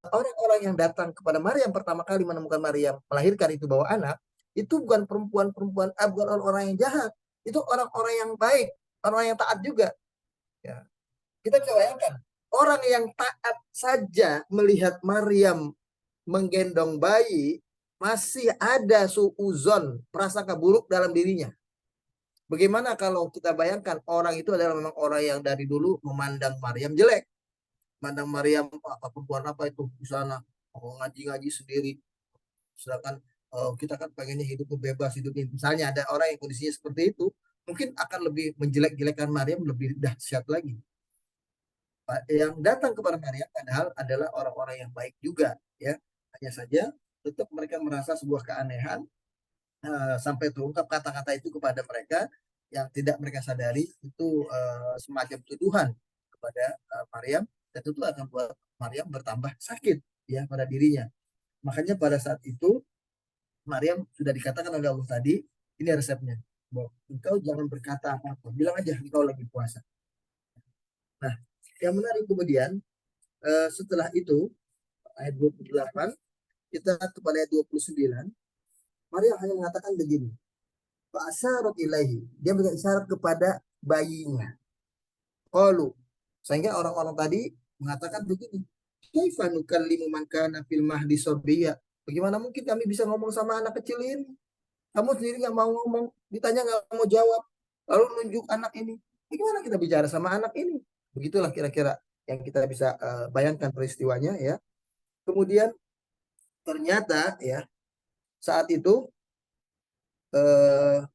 orang-orang yang datang kepada Maryam pertama kali menemukan Maryam melahirkan itu bawa anak, itu bukan perempuan-perempuan, bukan orang-orang yang jahat. Itu orang-orang yang baik, orang yang taat juga. Ya. Kita bisa bayangkan, orang yang taat saja melihat Maryam menggendong bayi, masih ada suuzon, prasangka buruk dalam dirinya. Bagaimana kalau kita bayangkan orang itu adalah memang orang yang dari dulu memandang Maryam jelek. Memandang Maryam, apa perempuan apa itu di sana, ngaji-ngaji sendiri, Sedangkan kita kan pengennya hidup bebas, hidup ini. Misalnya ada orang yang kondisinya seperti itu, mungkin akan lebih menjelek-jelekan Maryam lebih dahsyat lagi. Yang datang kepada Maryam padahal adalah orang-orang yang baik juga, ya. Hanya saja tetap mereka merasa sebuah keanehan, sampai terungkap kata-kata itu kepada mereka yang tidak mereka sadari itu semacam tuduhan kepada Maryam, dan itu akan buat Maryam bertambah sakit ya pada dirinya. Makanya pada saat itu Maryam sudah dikatakan oleh Allah tadi, ini resepnya. Bahwa engkau jangan berkata apa-apa, bilang aja engkau lagi puasa. Nah, yang menarik kemudian setelah itu ayat 28 kita kepada ayat 29, Maryam hanya mengatakan begini. Fa'asyarat ilaihi. Dia berikan isyarat kepada bayinya. Qalu. Sehingga orang-orang tadi mengatakan begini. Kaifa nukallimu man kana fil mahdi sabiyya? Bagaimana mungkin kami bisa ngomong sama anak kecil ini? Kamu sendiri nggak mau ngomong, ditanya nggak mau jawab, lalu nunjuk anak ini. Bagaimana kita bicara sama anak ini? Begitulah kira-kira yang kita bisa bayangkan peristiwanya ya. Kemudian ternyata ya saat itu eh,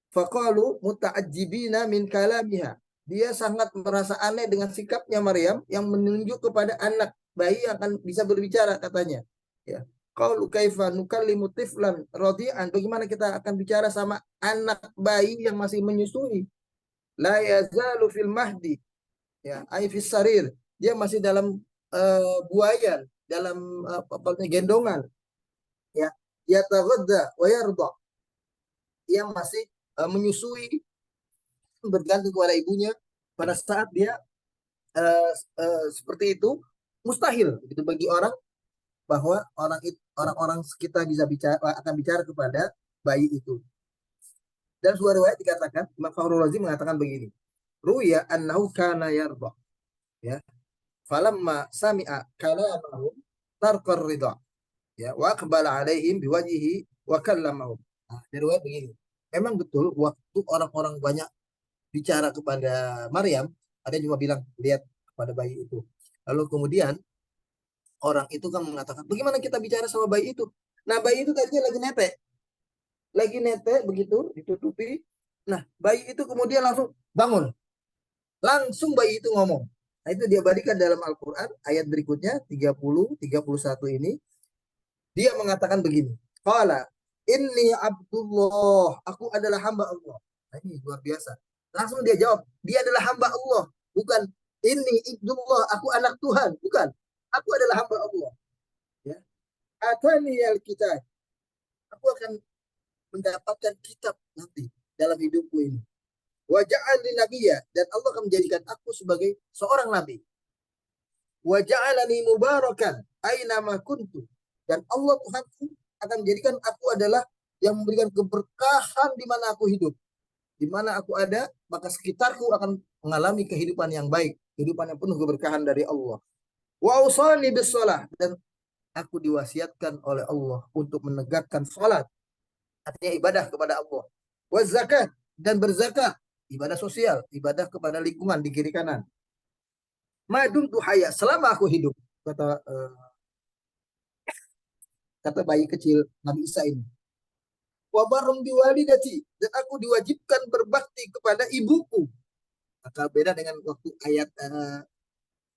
faqalu muta'ajjibina min kalamiha. Dia sangat merasa aneh dengan sikapnya Maryam yang menunjuk kepada anak bayi yang akan bisa berbicara katanya. Ya. Qalu kaifa nukallimu tiflan radi'an? Bagaimana kita akan bicara sama anak bayi yang masih menyusui? La yazalu fil mahdi. Ya, ay fis sarir. Dia masih dalam buayan, dalam gendongan. Ya. Yataghadda wa yarda. Dia masih menyusui, bergantung kepada ibunya. Pada saat dia seperti itu, mustahil itu bagi orang bahwa orang-orang sekitar bisa bicara, akan bicara kepada bayi itu. Dan sebuah riwayat dikatakan, Imam Fakhrul Razi mengatakan begini, ruya annahu kana yarda, ya, falamma sami'a kalamahum tarqar ridha, ya, wa aqbala alaihim biwajhihi wa kallamahum. Nah, riwayat begini, memang betul waktu orang-orang banyak bicara kepada Maryam, ada yang cuma bilang lihat kepada bayi itu. Lalu kemudian orang itu kan mengatakan, bagaimana kita bicara sama bayi itu? Nah, bayi itu tadinya lagi netek begitu, ditutupi. Nah, bayi itu kemudian langsung bangun. Langsung bayi itu ngomong. Nah, itu dia berikan dalam Al-Quran, ayat berikutnya, 30, 31 ini. Dia mengatakan begini. Qala, inni abdullah, aku adalah hamba Allah. Nah, ini luar biasa. Langsung dia jawab, dia adalah hamba Allah. Bukan, inni ibdullah, aku anak Tuhan. Bukan, aku adalah hamba Allah. Ya. Atani al-kitab. Aku akan mendapatkan kitab nanti dalam hidupku ini. Wa ja'alni nabiyya, dan Allah akan menjadikan aku sebagai seorang nabi. Wa ja'alani mubarakan aina ma kuntu, dan Allah Tuhanku akan menjadikan aku adalah yang memberikan keberkahan di mana aku hidup. Di mana aku ada, maka sekitarku akan mengalami kehidupan yang baik, kehidupan yang penuh keberkahan dari Allah. Wa usani bis shalah, dan aku diwasiatkan oleh Allah untuk menegakkan salat, artinya ibadah kepada Allah. Wa zakat, dan berzakat, ibadah sosial, ibadah kepada lingkungan di kiri kanan. Madum tuhaya, selama aku hidup, kata kata bayi kecil Nabi Isa ini. Wa barum biwalidati, dan aku diwajibkan berbakti kepada ibuku. Maka beda dengan waktu ayat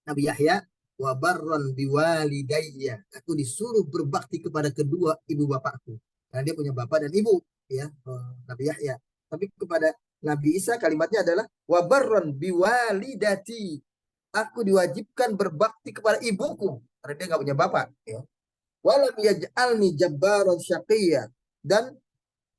Nabi Yahya, wa barron biwalidayya, aku disuruh berbakti kepada kedua ibu bapakku. Karena dia punya bapak dan ibu, ya, Nabi Yahya. Tapi kepada Nabi Isa kalimatnya adalah wa barron biwalidati, aku diwajibkan berbakti kepada ibuku karena dia nggak punya bapak, ya. Walam yaj'alni jabbaran syaqiyya, dan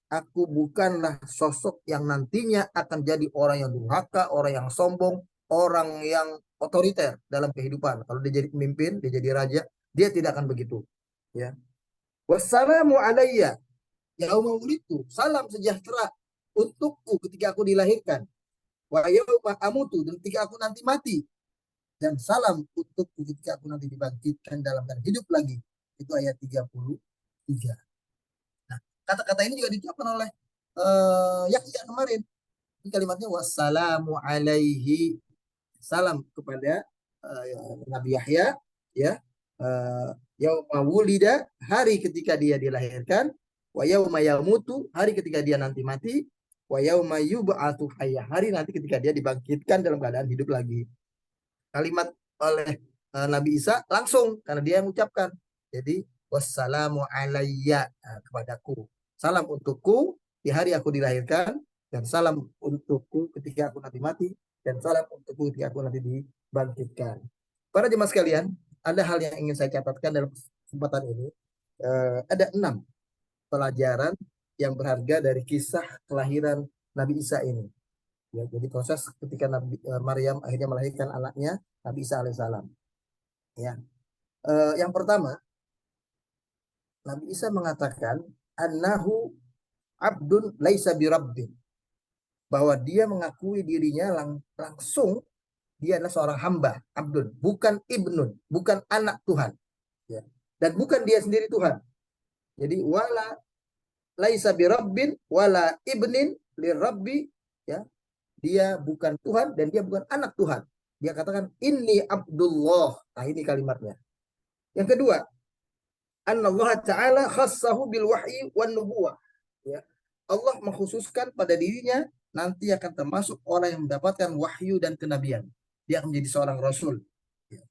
aku bukanlah sosok yang nantinya akan jadi orang yang durhaka, orang yang sombong, orang yang otoriter dalam kehidupan. Kalau dia jadi pemimpin, dia jadi raja, dia tidak akan begitu. Ya. Wassalamu alayya yauma wulidtu, salam sejahtera untukku ketika aku dilahirkan. Wa yauma amutu, dan ketika aku nanti mati. Dan salam untukku ketika aku nanti dibangkitkan dalam dan hidup lagi. Itu ayat 33. Nah, kata-kata ini juga diucapkan oleh Yahya kemarin. Ini kalimatnya wassalamu alaihi, salam kepada Nabi Yahya, ya, Yauma wulida, hari ketika dia dilahirkan, wa yauma yamutu, hari ketika dia nanti mati, wa yauma yub'atsu hayya, hari nanti ketika dia dibangkitkan dalam keadaan hidup lagi. Kalimat oleh Nabi Isa langsung karena dia yang mengucapkan. Jadi wassalamu alayya, kepadaku. Salam untukku di hari aku dilahirkan, dan salam untukku ketika aku nanti mati, dan salam untukku ketika aku nanti dibangkitkan. Para jemaah sekalian, ada hal yang ingin saya catatkan dalam kesempatan ini. Ada 6 pelajaran yang berharga dari kisah kelahiran Nabi Isa ini. Ya, jadi proses ketika Nabi Maryam akhirnya melahirkan anaknya Nabi Isa alaihissalam. Ya, yang pertama, Nabi Isa mengatakan annahu abdun laisa birabbin, bahwa dia mengakui dirinya langsung dia adalah seorang hamba, abdun, bukan ibnun, bukan anak Tuhan, ya. Dan bukan dia sendiri Tuhan. Jadi wala laisa birabbin wala ibnin lirabbi, ya. Dia bukan Tuhan dan dia bukan anak Tuhan. Dia katakan inni Abdullah. Nah, ini kalimatnya. Yang kedua, Allah Ta'ala khassahu bil wahyi wan nubuwah. Ya. Allah mengkhususkan pada dirinya nanti akan termasuk orang yang mendapatkan wahyu dan kenabian. Dia akan menjadi seorang rasul. Ya.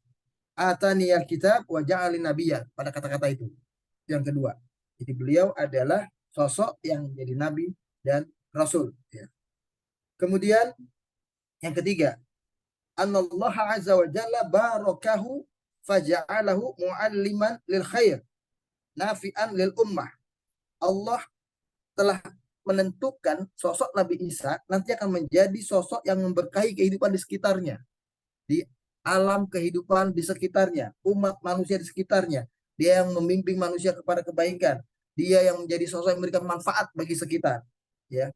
Ataniyal kitab wa ja'alin nabiyya, pada kata-kata itu. Yang kedua. Jadi beliau adalah sosok yang menjadi nabi dan rasul. Ya. Kemudian yang ketiga, anallaha azza wa jalla barakahu faja'alahu mu'alliman lil khair nafi'an lil ummah. Allah telah menentukan sosok Nabi Isa nanti akan menjadi sosok yang memberkahi kehidupan di sekitarnya, di alam kehidupan di sekitarnya, umat manusia di sekitarnya. Dia yang membimbing manusia kepada kebaikan, dia yang menjadi sosok yang memberikan manfaat bagi sekitar, ya.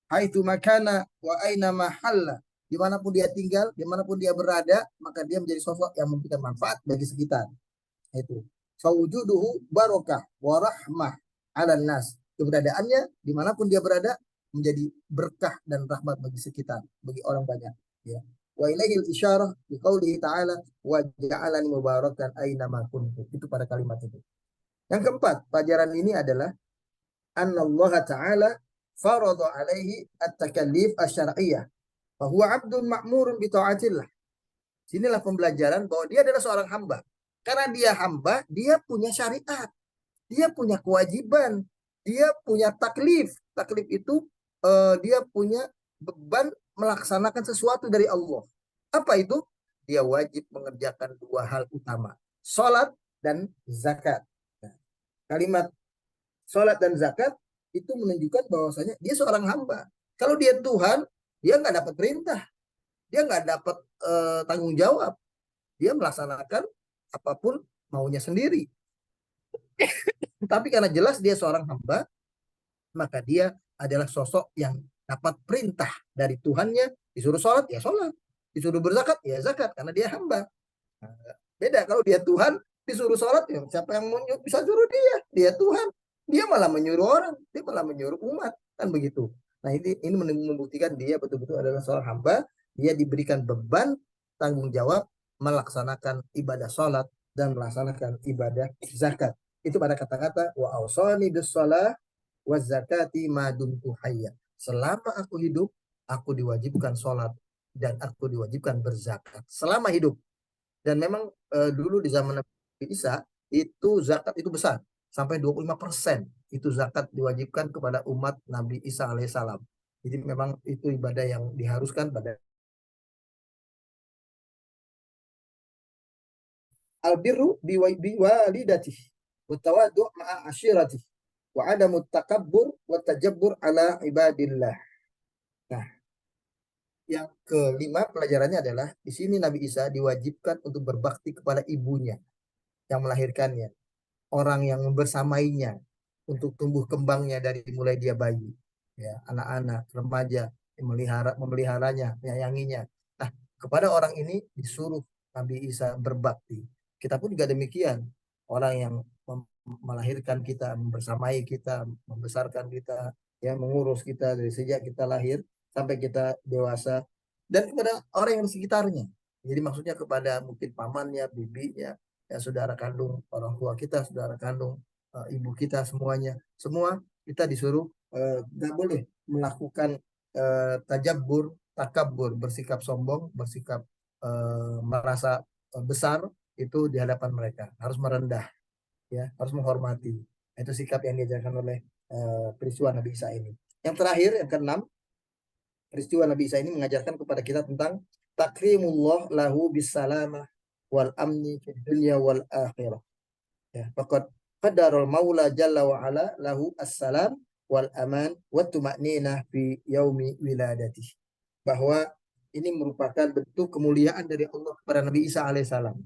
Haitsu makana wa aina mahalla, dimanapun dia tinggal, dimanapun dia berada, maka dia menjadi sosok yang memberikan manfaat bagi sekitar. Itu fawujuduhu barokah wa rahmah ala nas, keberadaannya dimanapun dia berada menjadi berkah dan rahmat bagi sekitar, bagi orang banyak, ya. Wa ilaihil isyarah bi qoulihi ta'ala wa ja'alani mubarakan aina ma kuntu, itu pada kalimat itu. Yang keempat, pelajaran ini adalah annallaha ta'ala farada alaihi at-takallif asy-syar'iyyah fa huwa 'abdun ma'murun bi ta'atillah. Sinilah pembelajaran bahwa dia adalah seorang hamba. Karena dia hamba, dia punya syariat, dia punya kewajiban, dia punya taklif. Taklif itu dia punya beban melaksanakan sesuatu dari Allah. Apa itu? Dia wajib mengerjakan 2 hal utama, salat dan zakat. Nah, kalimat salat dan zakat itu menunjukkan bahwasanya dia seorang hamba. Kalau dia Tuhan, dia nggak dapat perintah, dia nggak dapat tanggung jawab, dia melaksanakan apapun maunya sendiri. Tapi karena jelas dia seorang hamba, maka dia adalah sosok yang dapat perintah dari Tuhannya, disuruh sholat ya sholat, disuruh berzakat ya zakat, karena dia hamba. Beda kalau dia Tuhan, disuruh sholat ya siapa yang bisa suruh dia Tuhan, dia malah menyuruh orang, dia malah menyuruh umat, kan begitu. Nah, ini membuktikan dia betul-betul adalah seorang hamba. Dia diberikan beban tanggung jawab melaksanakan ibadah sholat dan melaksanakan ibadah zakat. Itu pada kata-kata wa ausani bis shalah wa zakati ma dumtu hayya. Selama aku hidup, aku diwajibkan sholat dan aku diwajibkan berzakat selama hidup. Dan memang dulu di zaman Nabi Isa itu zakat itu besar, sampai 25% itu zakat diwajibkan kepada umat Nabi Isa alaihissalam. Jadi memang itu ibadah yang diharuskan pada albirru biwalidati wa tawaddu' ma'a ashirati wa adamu takabbur wa tajabbur ala ibadillah. Nah, yang kelima pelajarannya adalah di sini Nabi Isa diwajibkan untuk berbakti kepada ibunya yang melahirkannya, orang yang membersamainya untuk tumbuh kembangnya dari mulai dia bayi, ya, anak-anak, remaja, memeliharanya, menyayanginya. Nah, kepada orang ini disuruh Nabi Isa berbakti. Kita pun juga demikian, orang yang melahirkan kita, membersamai kita, membesarkan kita, ya, mengurus kita dari sejak kita lahir sampai kita dewasa, dan kepada orang yang di sekitarnya. Jadi maksudnya kepada mungkin pamannya, bibinya, ya saudara kandung orang tua kita, saudara kandung ibu kita, semuanya, semua kita disuruh nggak boleh melakukan takabur, bersikap sombong, bersikap merasa besar itu di hadapan mereka, harus merendah, ya, harus menghormati. Itu sikap yang diajarkan oleh peristiwa Nabi Isa ini. Yang terakhir, yang keenam, peristiwa Nabi Isa ini mengajarkan kepada kita tentang takrimullah lahu bisalamah wal amni fid dunya wal akhirah. Ya, faqad qadarul maula jalla wa ala lahu assalam wal aman wa tuma'ninah fi yaumi wiladati. Bahwa ini merupakan bentuk kemuliaan dari Allah kepada Nabi Isa alaihissalam.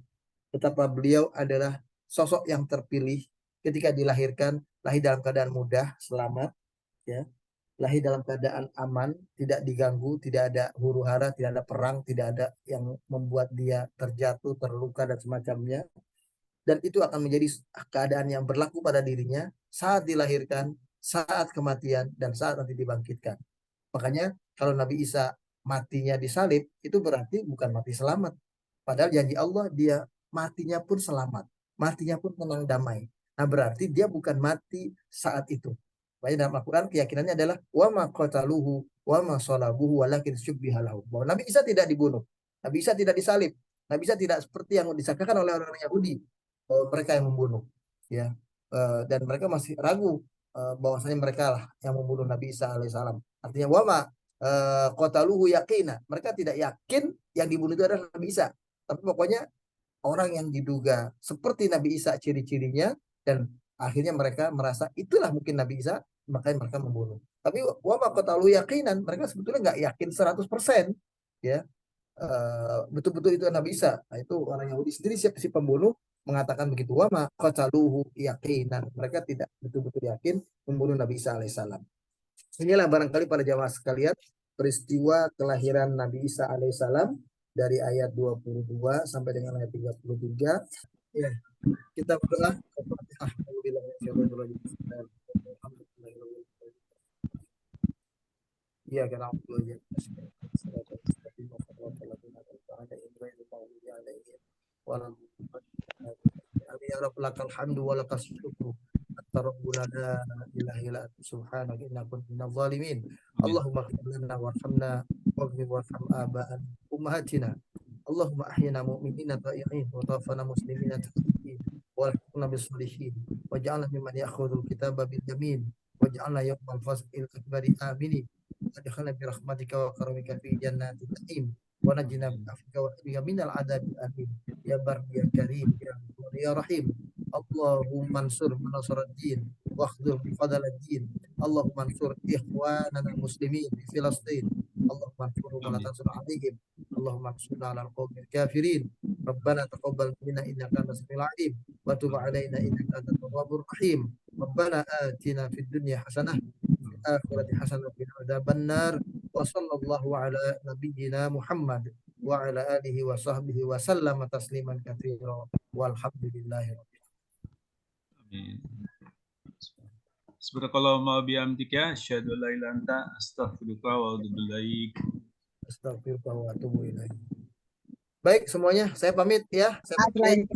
Betapa beliau adalah sosok yang terpilih ketika dilahirkan, lahir dalam keadaan mudah, selamat, ya, lahir dalam keadaan aman, tidak diganggu, tidak ada huru hara, tidak ada perang, tidak ada yang membuat dia terjatuh, terluka dan semacamnya. Dan itu akan menjadi keadaan yang berlaku pada dirinya saat dilahirkan, saat kematian, dan saat nanti dibangkitkan. Makanya kalau Nabi Isa matinya disalib, itu berarti bukan mati selamat. Padahal janji Allah dia matinya pun selamat, matinya pun tenang damai. Nah berarti dia bukan mati saat itu. Makanya dalam Al-Quran keyakinannya adalah wa ma qataluhu wa ma salabuhu walakin syubbiha lahu. Bahwa Nabi Isa tidak dibunuh, Nabi Isa tidak disalib, Nabi Isa tidak seperti yang disangkakan oleh orang-orang Yahudi, mereka yang membunuh, ya. Dan mereka masih ragu bahwasanya mereka lah yang membunuh Nabi Isa alaihissalam. Artinya wama qataluhu yaqina. Mereka tidak yakin yang dibunuh itu adalah Nabi Isa. Tapi pokoknya orang yang diduga seperti Nabi Isa ciri-cirinya, dan akhirnya mereka merasa itulah mungkin Nabi Isa, makanya mereka membunuh. Tapi wama qataluhu yaqinan, mereka sebetulnya nggak yakin 100%, ya, betul-betul itu Nabi Isa. Nah, itu orang Yahudi sendiri, si pembunuh mengatakan begitu, wama qataluhu yaqinan. Mereka tidak betul-betul yakin membunuh Nabi Isa alaihissalam. Inilah barangkali para jamaah sekalian peristiwa kelahiran Nabi Isa alaihissalam dari ayat 22 sampai dengan ayat 33. Ya, kita berdoa. Iya, karena ya Rabb, lakal hamdu wa lakas syukru. Rabbuna la ilaha illa anta subhanaka inna kunna minadh dhalimin. Allahumma ighfir lana warhamna waghfir warham aba'ana ummahatina. Allahumma ahyina mu'minina ta'i'in wa tawaffana muslimina ta'i'in wa alhiqna bis shalihin waj'alna mimman ya'khudhu kitaba bil yamin waj'alna yawmal fasl akbari aminin adkhilna bi rahmatika wa karamika fi jannatin na'im wa najina bi afika wa bika minal adabi amin ya bar ya karim ya rahim. Allahumma ansur manasaraddin wa akhdhur bifadaladdin. Allahumma ansur ikhwanana muslimin di Filastin. Allahumma ansurhum wa la tansur alaihim. Allahumma ansurna ala al-qawmil kafirin. Rabbana taqabbal minna innaka antas samiul alim wa tub alaina innaka antat tawwabur rahim. Rabbana atina fid dunya hasanah wa fil akhirati hasanah wa qina adzabannar. Wa sallallahu ala nabiyyina Muhammad wa ala alihi wa sahbihi wa sallama tasliman katsira walhamdulillahi rabbil alamin. Subhanakallahumma wa bihamdika asyhadu an la ilaha illa anta astaghfiruka wa atubu ilaik. Astagfirullah wa atubu ilaik. Baik semuanya, saya pamit ya. Saya pamit.